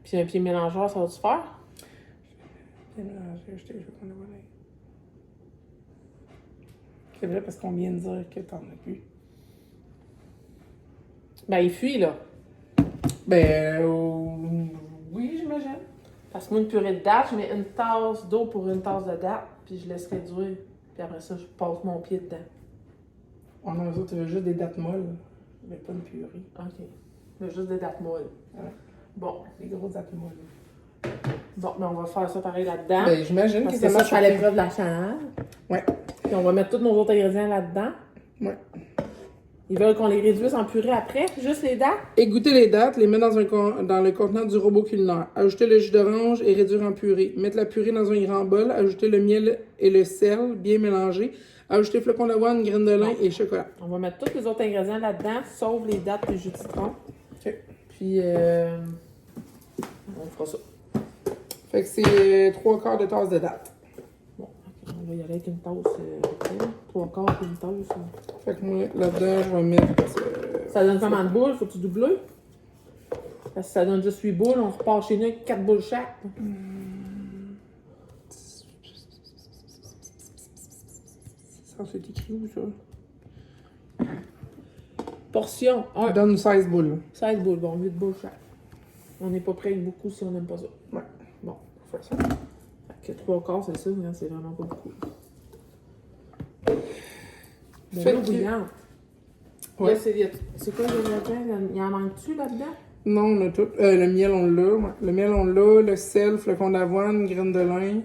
S1: Puis un pied mélangeur, ça va-tu faire?
S2: Bien mélangé, acheter les jeux qu'on a volés. C'est vrai parce qu'on vient de dire que t'en as plus.
S1: Ben, il fuit, là.
S2: Ben, oui, j'imagine.
S1: Parce que moi, une purée de date, je mets une tasse d'eau pour une tasse de date, puis je laisse réduire. Puis après ça, je passe mon pied dedans.
S2: On a eux autres, juste des dates molles, mais pas une purée.
S1: OK. Mais juste des dates molles.
S2: Ouais.
S1: Bon.
S2: Des grosses dates molles.
S1: Bon, mais on va faire ça pareil là-dedans.
S2: Ben, j'imagine
S1: parce
S2: que
S1: que
S2: ça
S1: ça,
S2: marche.
S1: c'est à l'épreuve de la chaleur.
S2: Ouais.
S1: Puis on va mettre tous nos autres ingrédients là-dedans.
S2: Ouais.
S1: Ils veulent qu'on les réduise en purée après, juste les dates?
S2: Égoutter les dates, les mettre dans le contenant du robot culinaire. Ajouter le jus d'orange et réduire en purée. Mettre la purée dans un grand bol. Ajouter le miel et le sel, bien mélanger. Ajouter flocons d'avoine, graines de lin et chocolat.
S1: On va mettre tous les autres ingrédients là-dedans, sauf les dates et le jus de citron.
S2: OK.
S1: Puis, on fera ça.
S2: Fait que c'est 3/4 de tasse de dates.
S1: Bon, ok, on va y aller avec une tasse. 3/4 et une tasse.
S2: Fait que moi, là-dedans, je vais mettre...
S1: Ça donne combien de boules? Faut-tu doubler? Parce que ça donne juste 8 boules, on repart chez nous avec 4 boules chaque.
S2: C'est écrit où, ça?
S1: Portion.
S2: Donne 16 boules.
S1: 16 boules, bon, 8 boules chaque. On n'est pas prêt avec beaucoup si on n'aime pas ça.
S2: Ouais.
S1: Bon.
S2: Faut faire ça.
S1: Fait que 3/4, c'est ça, hein, c'est vraiment pas beaucoup. De
S2: Fait
S1: l'eau
S2: que-
S1: bouillante.
S2: Ouais.
S1: Là, c'est quoi les ingrédients? Il y en manque-tu là-dedans?
S2: Non, on a tout. Le miel, on l'a. Ouais. Le miel, on l'a. Le sel, flocons d'avoine, graines de lin.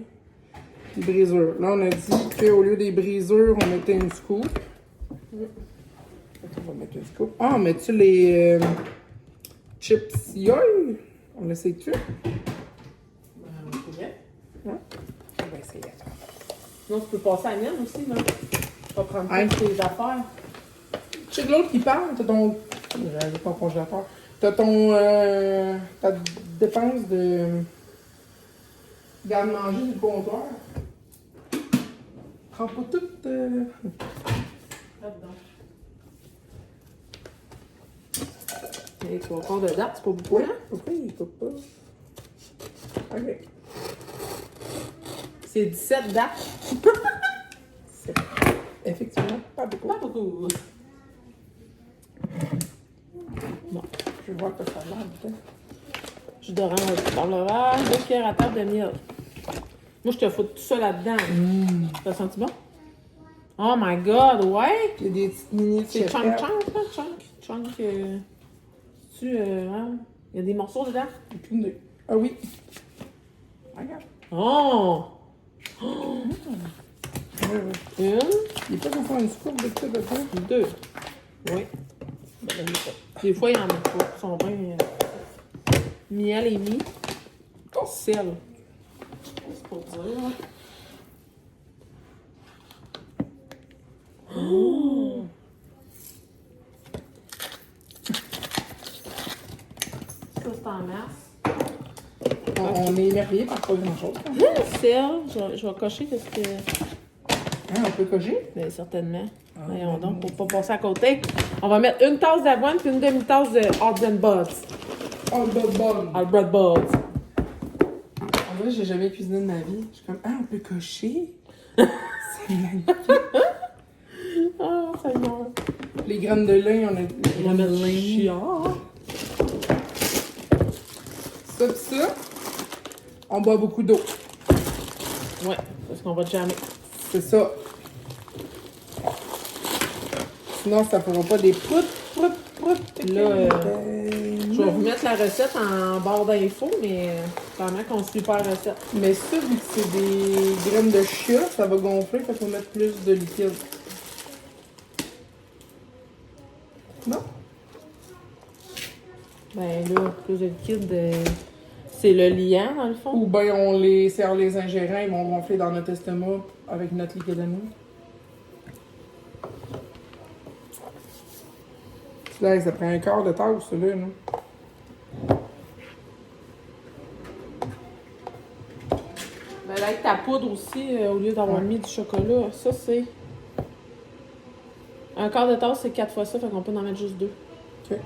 S2: Puis brisures. Là, on a dit qu'au lieu des brisures, on mettait une scoop. On va mettre une scoop. Ah, mets-tu les chips yoy? On l'essaie-tu?
S1: On pourrait.
S2: Ouais. On va essayer.
S1: Sinon, tu peux passer à la mienne aussi, là. Tu vas prendre
S2: Ouais.
S1: toutes tes affaires.
S2: Tu sais que l'autre qui parle, t'as ton... J'ai pas un congélateur. T'as ton... ta dépense de... garde-manger du comptoir. Prends pas tout...
S1: Là-dedans. Et 3/4 de date, c'est pas beaucoup, hein?
S2: Pourquoi il coupe pas? Ok.
S1: C'est 17 dates.
S2: C'est effectivement pas beaucoup.
S1: Pas beaucoup. Bon.
S2: Je vais voir que ça a l'air, peut-être.
S1: Jus d'orange par le verre, 2 cuillères à table de miel. Moi, je te fous tout ça là-dedans. T'as senti bon? Oh my god, ouais!
S2: Il y a des petites mini
S1: C'est chunk
S2: checkers.
S1: chunk, là, chunk. Hein? Il y a des morceaux dedans?
S2: Aucune idée. Ah oui. Regarde.
S1: Oh!
S2: Ouais, ouais.
S1: Une,
S2: Il est pas censé avoir une scoop de tout de temps.
S1: 2. Oui. Des fois, il y en a pas. Ils sont bien. Miel et mi. Sel. C'est pour dire. Hein. Oh!
S2: est émerveillé par pas grand-chose.
S1: Sel, je vais cocher parce que...
S2: Hein, on peut cocher?
S1: Bien, certainement. Voyons donc, pour pas passer à côté. On va mettre une tasse d'avoine puis une demi-tasse de Hard Buds. Hard Buds.
S2: En vrai, j'ai jamais cuisiné de ma vie. Je suis comme, on peut cocher? C'est magnifique.
S1: Ah, ça y meurt.
S2: Les graines de lin, on a...
S1: On va mettre chiant.
S2: Ça pis ça, on boit beaucoup d'eau.
S1: Ouais, parce qu'on va jamais.
S2: C'est ça. Sinon, ça fera pas des prout.
S1: Là, je vais vous mettre la recette en barre d'infos, mais pendant qu'on suit pas la recette.
S2: Mais ça, vu que c'est des graines de chia, ça va gonfler, fait qu'on va mettre plus de liquide. Non?
S1: Ben là, plus de liquide, c'est le liant dans le fond.
S2: Ou bien on les sert les ingérants, ils vont gonfler dans notre estomac avec notre liquide à nous. Là, ça prend un quart de tasse, là, non?
S1: Ben là, avec ta poudre aussi, au lieu d'avoir mis du chocolat, ça c'est... Un quart de tasse, c'est 4 fois ça, fait qu'on peut en mettre juste 2.
S2: OK.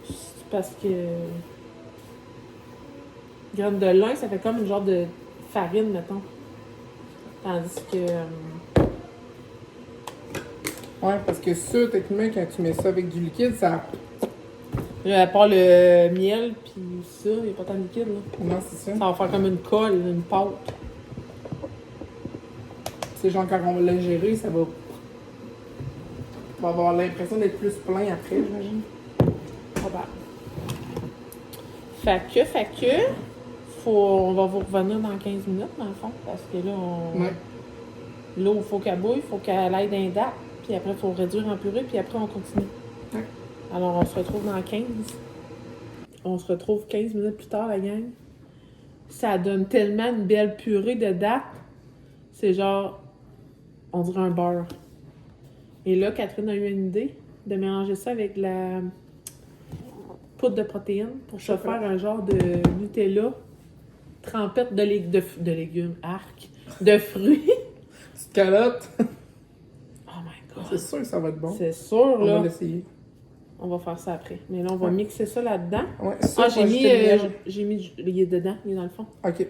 S1: C'est parce que... Graines de lin, ça fait comme une genre de farine, mettons. Tandis que...
S2: Ouais, parce que ça, techniquement, quand tu mets ça avec du liquide, ça...
S1: à part le miel, puis ça, il n'y a pas tant de liquide, là.
S2: Non, c'est ça.
S1: Ça va faire comme une colle, une pâte.
S2: C'est genre quand on va l'ingérer, ça va... On va avoir l'impression d'être plus plein après, j'imagine.
S1: Probable. Fait que... On va vous revenir dans 15 minutes, dans le fond, parce que là,
S2: Ouais.
S1: l'eau, il faut qu'elle bouille, il faut qu'elle aille d'un date, puis après, il faut réduire en purée, puis après, on continue.
S2: Ouais.
S1: Alors, on se retrouve dans 15. On se retrouve 15 minutes plus tard, la gang. Ça donne tellement une belle purée de date. C'est genre, on dirait un beurre. Et là, Catherine a eu une idée de mélanger ça avec la poudre de protéines pour se faire un genre de Nutella trempette de légumes, de fruits.
S2: Petite calotte.
S1: Oh my god.
S2: C'est sûr que ça va être bon.
S1: C'est sûr,
S2: On
S1: là.
S2: va l'essayer.
S1: On va faire ça après. Mais là, on va mixer ça là-dedans.
S2: Ouais, ça,
S1: J'ai mis il est dedans, il est dans le fond.
S2: OK.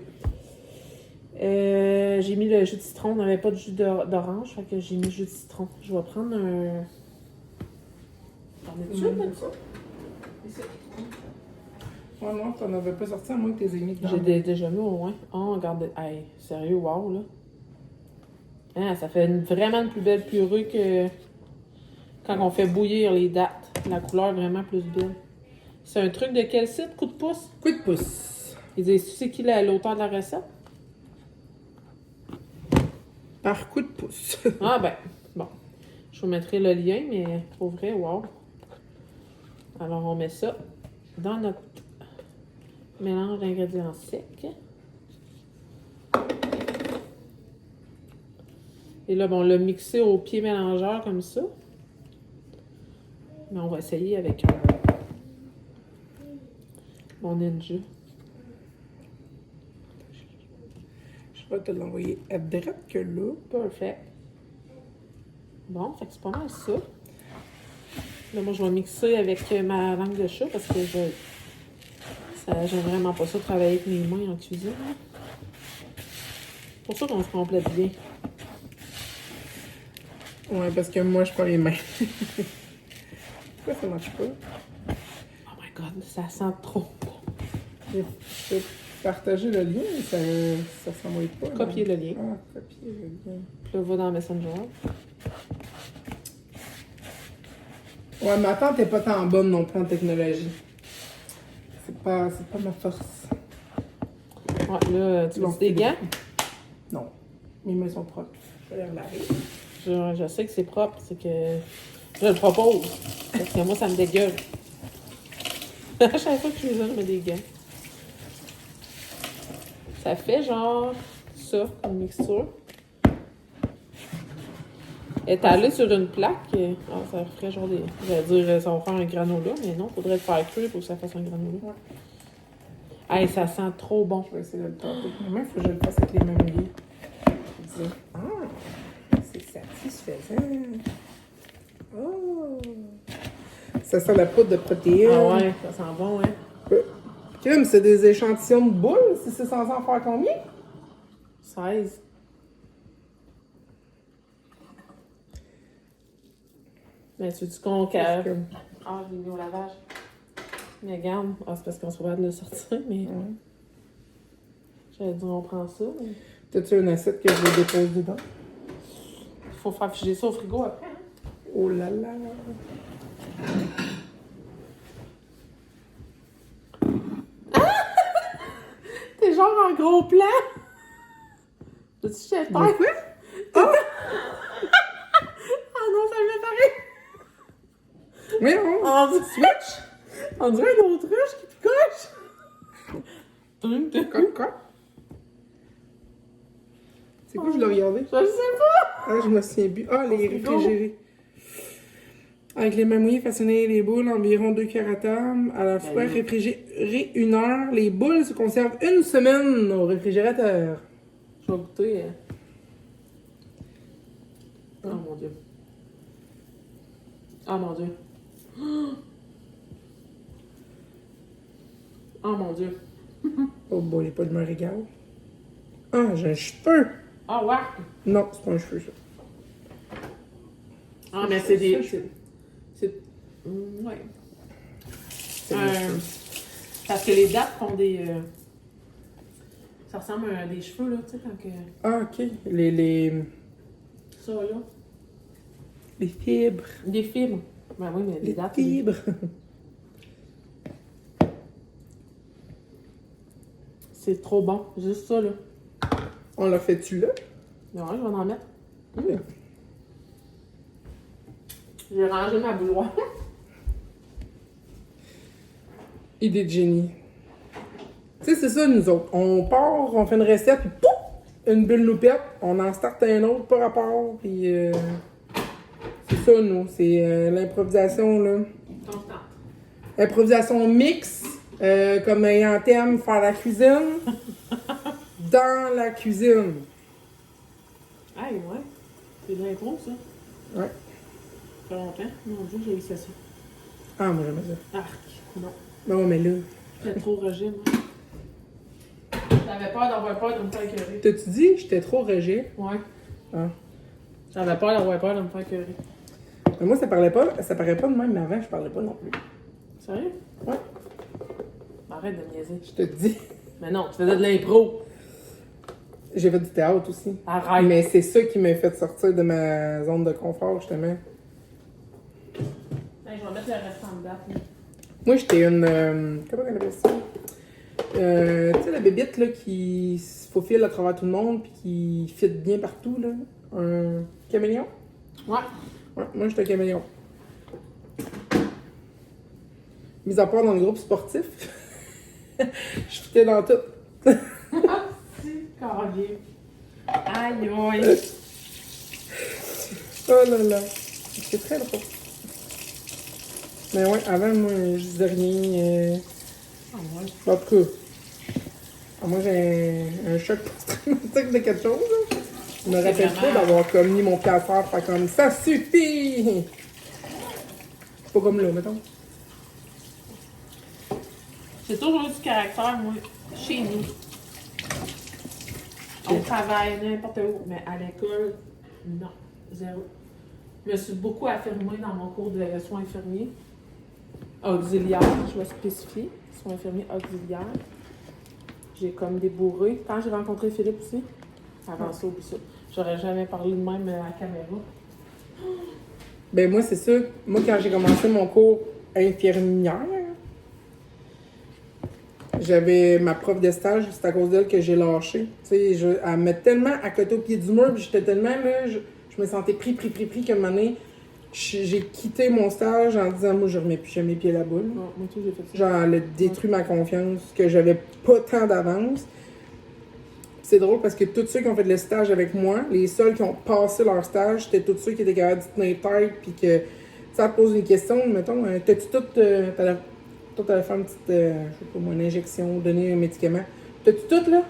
S1: J'ai mis le jus de citron. On n'avait pas de jus d'orange, fait que j'ai mis le jus de citron. Je vais prendre un... T'en as-tu là?
S2: Ouais, non, t'en avais pas sorti à moins que t'es mis dedans.
S1: J'ai déjà mis au moins. Oh, regarde. Hey, sérieux, wow, là. Hein, ça fait vraiment une plus belle purée que quand on fait bouillir les dattes. La couleur est vraiment plus belle. C'est un truc de quel site? Coup de pouce?
S2: Coup de pouce.
S1: Ils disent, tu sais qui l'auteur de la recette?
S2: Par coup de pouce.
S1: Ah ben, bon. Je vous mettrai le lien, mais pour vrai, wow. Alors, on met ça dans notre mélange d'ingrédients secs. Et là, bon, on l'a mixé au pied mélangeur comme ça. Mais on va essayer avec mon Ninja.
S2: Je vais te l'envoyer à droite que là.
S1: Parfait. Bon, fait que c'est pas mal ça. Là, moi, je vais mixer avec ma langue de chat parce que j'aime vraiment pas ça travailler avec mes mains en cuisine. C'est pour ça qu'on se complète bien.
S2: Ouais, parce que moi, je prends les mains. Pourquoi ça marche pas?
S1: Oh my god, ça sent trop bon.
S2: Je peux partager le lien, mais ça s'envoie pas.
S1: Copier le lien.
S2: Ah, copier le lien.
S1: Puis là, va dans Messenger.
S2: Ouais, ma tante est pas tant bonne non plus en technologie. C'est pas ma force.
S1: Ouais, là, tu veux des gants?
S2: Non. Mes mains sont propres. Je vais les relaver.
S1: Je sais que c'est propre, c'est que je le propose. Parce que moi, ça me dégueule. À chaque fois que je cuisine, je mets des gants. Ça fait genre ça, une mixture. Étalée sur une plaque, ça ferait genre des... J'allais dire, ça va faire un granola, mais non, faudrait le faire cuire pour que ça fasse un granola.
S2: Ouais.
S1: Hey, ça sent trop bon.
S2: Je vais essayer de le tenter avec mes mains. Il faut que je le fasse avec les mains mouillées. Ah, c'est satisfaisant. Oh. Ça sent la poudre de protéines.
S1: Ah ouais, ça sent bon, hein?
S2: Crème, c'est des échantillons de boules. Si c'est censé en faire combien?
S1: 16. Mais tu dis qu'on cave. Ah, j'ai mis au lavage. Mais regarde, c'est parce qu'on se va de le sortir, mais. J'allais dire, on prend ça. Mais...
S2: T'as-tu une assiette que je vais déposer dedans?
S1: Il faut faire figer ça au frigo après, hein?
S2: Oh là là!
S1: T'es genre en gros plan! T'as-tu chez terre?
S2: Quoi?
S1: Ah! Ah non, ça me paraît!
S2: Oui, on switch!
S1: On dirait une autruche qui picoche!
S2: Quoi? C'est quoi, je l'ai regardé?
S1: Je sais pas!
S2: Ah, je me souviens plus. Ah, les réfrigérés. Avec les mains mouillées, façonner les boules environ 2 cuillères à table. À la fois, réfrigérer 1 heure. Les boules se conservent 1 semaine au réfrigérateur.
S1: Je vais goûter. Oh mon Dieu. Oh mon Dieu. Oh mon Dieu.
S2: Oh boy, il n'y a pas de me régale. Ah, j'ai un cheveu!
S1: Ah ouais!
S2: Non, c'est pas un cheveu, ça.
S1: Ah, mais c'est des.
S2: Ça,
S1: C'est. Ouais.
S2: c'est des cheveux.
S1: Parce que les dates font des. Ça ressemble à des cheveux, là, tu sais, quand que.
S2: Ah, ok. Les
S1: Ça, là.
S2: fibres.
S1: Des fibres. Ben oui, mais
S2: Les
S1: les dates.
S2: fibres.
S1: C'est trop bon. Juste ça, là.
S2: On l'a fait-tu là?
S1: Ben ouais, je vais en mettre.
S2: Mm.
S1: J'ai rangé ma bouilloire.
S2: Idée de génie. Tu sais, c'est ça, nous autres. On part, on fait une recette, puis pouf! Une bulle nous pète, on en starte un autre, pas rapport, puis c'est ça, nous. C'est l'improvisation, là.
S1: Constant.
S2: Improvisation mix, comme ayant thème faire la cuisine, dans la cuisine.
S1: Hey, ouais. C'est de l'impro, ça.
S2: Ouais.
S1: Ça fait longtemps. Mon Dieu, j'ai eu ça.
S2: Ah, moi, j'aime ça.
S1: Arc. Non.
S2: Non, mais là,
S1: J'étais trop régime. J'avais peur d'avoir peur de me faire écœurer.
S2: t'as-tu dit j'étais trop rejet?
S1: Ouais.
S2: Ah.
S1: J'avais peur d'avoir peur de me faire écœurer.
S2: Mais moi, ça paraît pas de même, mais avant, je parlais pas non plus.
S1: Sérieux?
S2: Ouais.
S1: Arrête de me niaiser.
S2: Je te dis.
S1: Mais non, tu faisais de l'impro.
S2: J'ai fait du théâtre aussi.
S1: Arrête.
S2: Mais c'est ça qui m'a fait sortir de ma zone de confort, justement.
S1: Hey, je vais mettre le restant de date. Là.
S2: Moi, j'étais une. Comment on appelle ça? Tu sais, la bébite là, qui se faufile à travers tout le monde puis qui fit bien partout, là. Un caméléon?
S1: Ouais.
S2: Ouais, moi, j'étais un caméléon. Mis à part dans le groupe sportif, je fitais dans tout.
S1: C'est carré. Aïe, aïe.
S2: Oh là là. C'est très drôle. Mais ouais, avant, moi, je disais rien.
S1: Ah ouais.
S2: En tout cas, moi, j'ai un choc post-traumatique de quelque chose. Là. Je me rappelle pas d'avoir comme mis mon pied à terre, faire comme ça suffit! C'est pas comme là, mettons.
S1: J'ai toujours eu du caractère, moi, chez nous. Au travail, n'importe où. Mais à l'école, non. Zéro. Je me suis beaucoup affirmée dans mon cours de soins infirmiers. Auxiliaires, je vais spécifier. Soins infirmiers auxiliaires. J'ai comme débourré. Quand j'ai rencontré Philippe aussi, avant ça, oublie ça. J'aurais jamais parlé de même à la caméra.
S2: Ben moi, c'est ça. Moi, quand j'ai commencé mon cours infirmière, j'avais ma prof de stage, c'est à cause d'elle que j'ai lâché. Tu sais, elle me met tellement à côté au pied du mur, puis j'étais tellement là, je me sentais pris qu'à un moment donné, j'ai quitté mon stage en disant, moi, je remets plus jamais les pieds là-bas. Là.
S1: Non, moi aussi, j'ai fait ça.
S2: Genre, elle a détruit ma confiance, que j'avais pas tant d'avance. C'est drôle parce que tous ceux qui ont fait le stage avec moi, les seuls qui ont passé leur stage, c'était tous ceux qui étaient capables de tenir tête, puis que ça te pose une question, mettons, t'as-tu tout. Toi, t'allais faire une petite, je sais pas moi, une injection, donner un médicament. T'as-tu tout, là?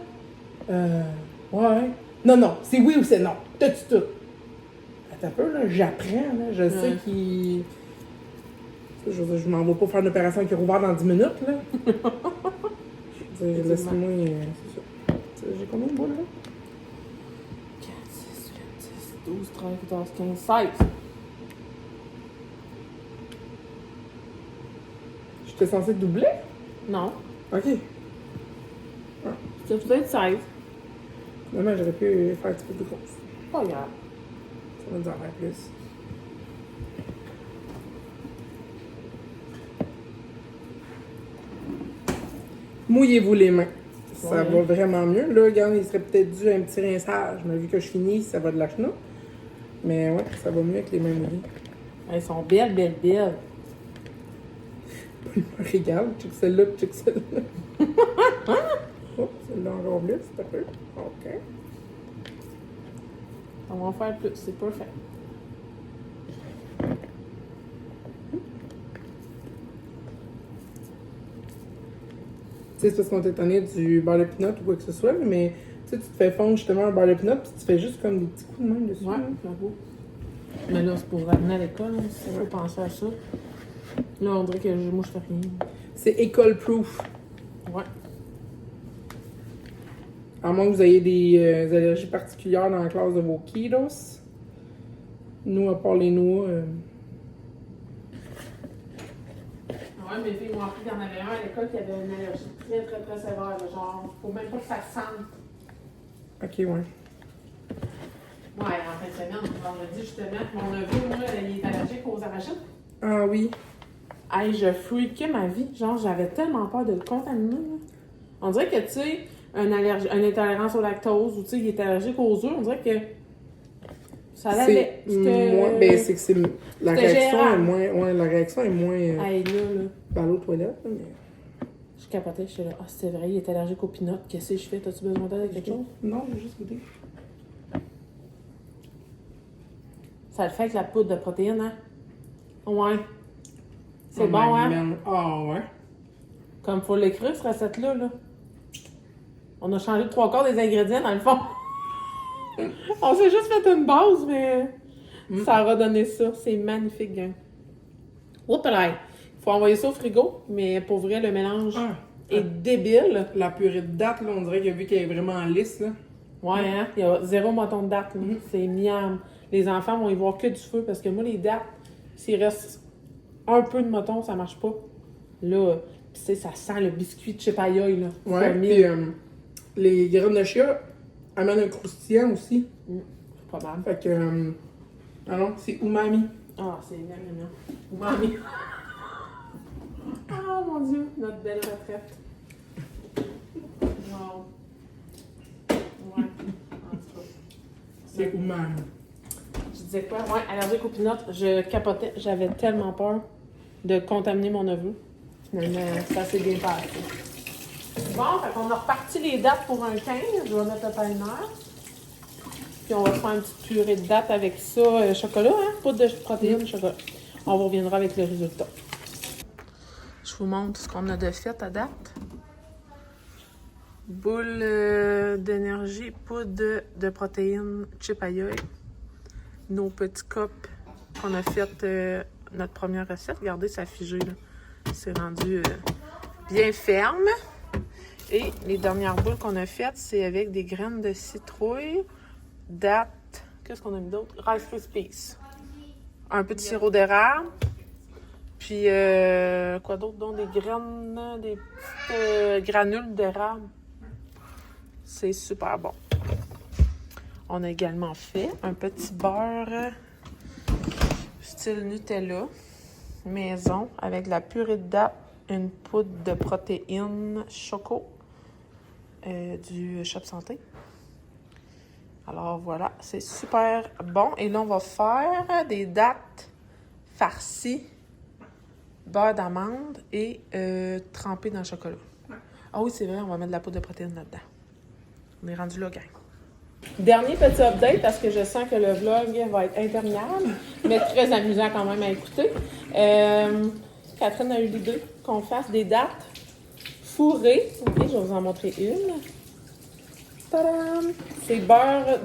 S2: Ouais. Non, non, c'est oui ou c'est non. T'as-tu tout? Attends un peu, là, j'apprends, là. Je sais qu'il... Je m'en vais pas faire une opération qui est ouverte dans 10 minutes, là. Laisse-moi... c'est ça. J'ai combien de boules, là?
S1: 4, 6, 8, 10, 12, 13, 14, 15, 16.
S2: J'étais censée doubler?
S1: Non.
S2: OK.
S1: C'est peut-être 16.
S2: Finalement, j'aurais pu faire un petit peu plus grosse.
S1: Pas grave.
S2: Ça va nous en faire plus. Mouillez-vous les mains. Ça va vraiment mieux. Là, regarde, il serait peut-être dû un petit rinçage. Mais vu que je finis, ça va de la chenoute. Mais ouais, ça va mieux avec les mains mouillées.
S1: Elles sont belles, belles, belles.
S2: Regarde, check celle-là, check celle-là. Oh, celle-là encore plus, c'est un peu. OK.
S1: On va en faire plus, c'est parfait.
S2: Tu sais, c'est parce qu'on t'est étonné du beurre de pinot ou quoi que ce soit, mais tu sais, tu te fais fondre justement un beurre de pinot puis tu fais juste comme des petits coups de main dessus.
S1: Ouais, j'avoue. Mais là, c'est pour ramener à l'école, hein, si tu veux penser à ça. Là, on dirait que moi, je fais rien.
S2: C'est école proof.
S1: Ouais.
S2: À moins que vous ayez des allergies particulières dans la classe de vos kiddos. Nous, à part les noix.
S1: Ouais, mes filles m'ont appris qu'il y en avait un à l'école qui avait une allergie très, très, très sévère. Genre, faut même pas que ça sente.
S2: Ok, ouais.
S1: Ouais, en fin de semaine, vendredi, justement, mon neveu, moi, il est allergique aux arachides.
S2: Ah oui.
S1: Hey, je freakais ma vie. Genre, j'avais tellement peur de le contaminer. Là. On dirait que, tu sais, une intolérance au lactose ou, tu sais, il est allergique aux œufs, on dirait que ça l'avait.
S2: Moins, ben, c'est que c'est... La réaction
S1: gérable.
S2: est moins... Ouais, la réaction est moins...
S1: Hey, là.
S2: Dans l'eau toilette, là, mais...
S1: Je capotais, je suis là. Ah, c'est vrai, il est allergique aux peanuts. Qu'est-ce que je fais? T'as-tu besoin d'aide avec quelque chose?
S2: Non, j'ai juste goûté.
S1: Ça le fait avec la poudre de protéines, hein? Ouais. C'est bon, hein?
S2: Ah ouais.
S1: Comme faut l'écrire, cette recette-là, là. On a changé 3/4 des ingrédients, dans le fond. On s'est juste fait une base, mais ça aura donné ça. C'est magnifique, gang. Oups là! Faut envoyer ça au frigo, mais pour vrai, le mélange est débile.
S2: La purée de date, là, on dirait que vu qu'elle est vraiment lisse, là.
S1: Ouais, hein? Il y a 0 moton de date, là. C'est miam. Les enfants vont y voir que du feu, parce que moi, les dates, s'il reste un peu de moton, ça marche pas. Là, tu sais, ça sent le biscuit de chip aïe, là.
S2: Ouais, puis les graines de chia amènent un croustillant aussi.
S1: C'est pas mal.
S2: Fait que... ah non, c'est umami.
S1: Ah, c'est bien, bien. Umami. Ah, mon Dieu, notre belle retraite. Wow. Ouais, en tout cas.
S2: C'est umami.
S1: Je disais quoi? Ouais, allergique aux peanuts, je capotais. J'avais tellement peur de contaminer mon neveu. Finalement, ça s'est bien passé. Bon, fait qu'on a reparti les dates pour un 15. Je vais mettre le timer. Puis on va faire une petite purée de dates avec ça. Chocolat, hein? Poudre de protéines, chocolat. On reviendra avec le résultat. Je vous montre ce qu'on a de fait à date. Boule d'énergie, poudre de protéines, chip aïe. Nos petits cups qu'on a fait notre première recette. Regardez, ça a figé, là. C'est rendu bien ferme. Et les dernières boules qu'on a faites, c'est avec des graines de citrouille, dattes, qu'est-ce qu'on a mis d'autre? Rice Krispies. Un peu de sirop d'érable. Puis, quoi d'autre? Donc, des graines, des petites granules d'érable. C'est super bon. On a également fait un petit beurre style Nutella, maison, avec de la purée de dattes, une poudre de protéines choco du Shop Santé. Alors voilà, c'est super bon. Et là, on va faire des dattes farcies, beurre d'amande et trempées dans le chocolat. Ah oui, c'est vrai, on va mettre de la poudre de protéines là-dedans. On est rendu là, gang. Dernier petit update, parce que je sens que le vlog va être interminable, mais très amusant quand même à écouter. Catherine a eu l'idée qu'on fasse des dattes fourrées. Ok, je vais vous en montrer une. Tadam! C'est beurre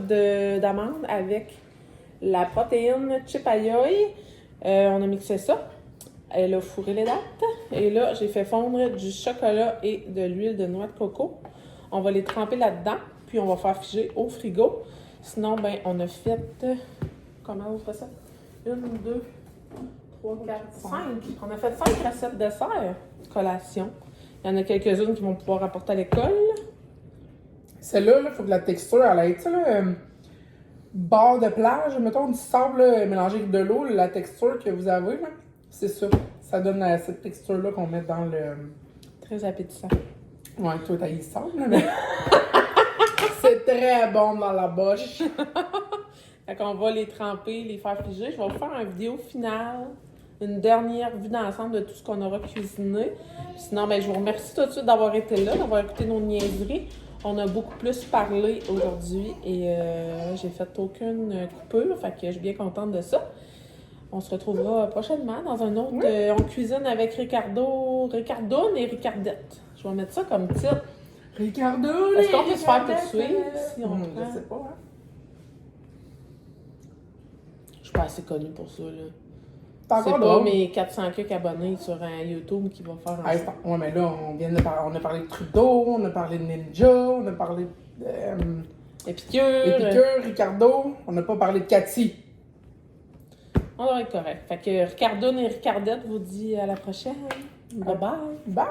S1: d'amande avec la protéine chip ayoy. On a mixé ça. Elle a fourré les dattes. Et là, j'ai fait fondre du chocolat et de l'huile de noix de coco. On va les tremper là-dedans, puis on va faire figer au frigo. Sinon, ben, on a fait... comment on fait ça? 1, 2, 3, 4, 5. On a fait 5 recettes de dessert, collation. Il y en a quelques-unes qui vont pouvoir apporter à l'école.
S2: Celle-là, il faut que la texture, elle ait, tu sais, là, bord de plage, mettons du sable là, mélangé avec de l'eau, la texture que vous avez, là, c'est ça. Ça donne cette texture-là qu'on met dans le...
S1: Très appétissant.
S2: Ouais, toi, t'as eu le sable, là, mais... c'est très bon dans la bouche.
S1: Fait qu'on va les tremper, les faire figer. Je vais vous faire une vidéo finale, une dernière vue d'ensemble de tout ce qu'on aura cuisiné. Puis sinon, ben, je vous remercie tout de suite d'avoir été là, d'avoir écouté nos niaiseries. On a beaucoup plus parlé aujourd'hui et j'ai fait aucune coupure, fait que je suis bien contente de ça. On se retrouvera prochainement dans un autre...
S2: Oui.
S1: On cuisine avec Ricardone et Ricardette. Je vais mettre ça comme titre.
S2: Ricardo,
S1: Est-ce qu'on peut se faire tout de suite si on prend?
S2: Je sais pas, hein.
S1: Je suis pas assez connue pour ça, là.
S2: T'as
S1: C'est
S2: encore
S1: pas
S2: drôle.
S1: mes 400 quelques abonnés sur un YouTube qui va faire un...
S2: Ouais, mais là, on a parlé de Trudeau, on a parlé de Ninja, on a parlé de
S1: Épicure.
S2: Épicure, Ricardo, on n'a pas parlé de Cathy.
S1: On doit être correct. Fait que Ricardone et Ricardette vous dit à la prochaine. Bye bye.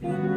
S2: Bye!